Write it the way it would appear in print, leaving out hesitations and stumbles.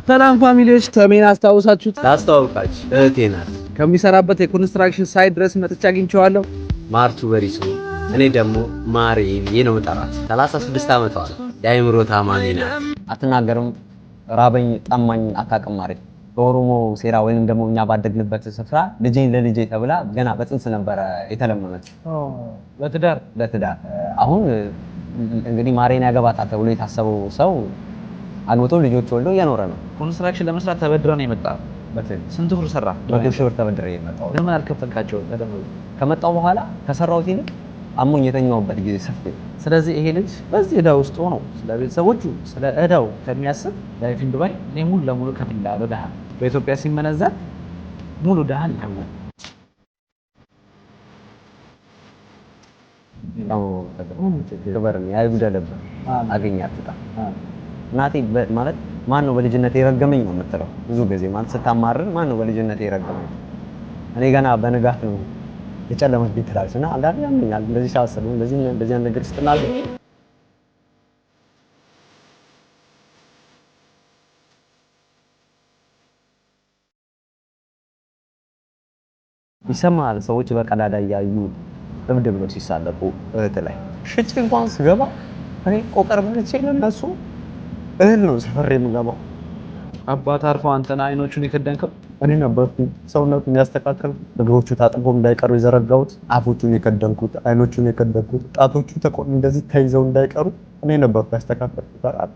ሰላም ፋሚሊዎች ተሜን አስታውሳችሁት? ታስተዋውቃችሁ እህቴ ናት። ከሚሰራበት የኮንስትራክሽን ሳይት ድረስ መጥቻ አግኝቼዋለሁ። ማርቱ በሪሶ እኔ ደግሞ ማሬ ብዬ ነው የምጠራት። 36 ዓመቷ ነው። የአእምሮ ታማሚ ናት። አትናገርም፣ ራበኝ ጠማኝ አታውቅም ማለት በኦሮሞ ሴራ ወይንም ደግሞ እኛ ባደግንበት ስፍራ ልጄን ለልጄ ተብላ ገና በጽንስ ነበረ የተለመመች ለትዳር አሁን እንግዲህ ማሬን ያገባታል ተብሎ የታሰበው ሰው አግብቶ ልጆች ወልዶ እየኖረ ነው። ኮንስትራክሽን ለመስራት ተበድረ ነው የመጣ። ስንት ብር ሰራ? 100 ሺህ ብር ተበድሬ የመጣው። ለምን አልከፈልካቸው? ከመጣው በኋላ ከሰራሁት ይልቅ አሞኝ የተኛውበት ጊዜ ሰፊ። ስለዚህ ይሄ ልጅ በዚህ ዕዳ ውስጥ ሆኖ ስለ ቤተሰቦቹ ስለ ዕዳው ከሚያስብ ላይፍ ኢን ዱባይ እኔ ሙሉ ለሙሉ ከፍላለሁ። ድሃ በኢትዮጵያ ሲመነዘር ሙሉ ድሃ ነው። ከበርኝ አይጉደለብ አገኛት እናቴ ማለት ማን ነው በልጅነት የረገመኝ ነው የምትለው። ብዙ ጊዜ ማለት ስታማርን ማን ነው በልጅነት የረገመኝ? እኔ ገና በንጋት ነው የጨለመት ቤት ትላለች እና አንዳንዴ ያምኛል እንደዚህ ሳስብ እንደዚህ ነገር ስትናገ ይሰማል። ሰዎች በቀዳዳ እያዩ እብድ ብሎ ሲሳለቁ እህት ላይ ሽጭ እንኳን ስገባ እኔ ቆቀር በልቼ ለነሱ እህል ነው ሰፈር የምገባው። አባት አርፎ አንተና አይኖቹን የከደንከው እኔ ነበርኩ። ሰውነቱን ያስተካከል እግሮቹ ታጥቦ እንዳይቀሩ የዘረጋሁት፣ አፎቹን የከደንኩት፣ አይኖቹን የከደንኩት፣ ጣቶቹ እንደዚህ ተይዘው እንዳይቀሩ እኔ ነበርኩ ያስተካከልኩት።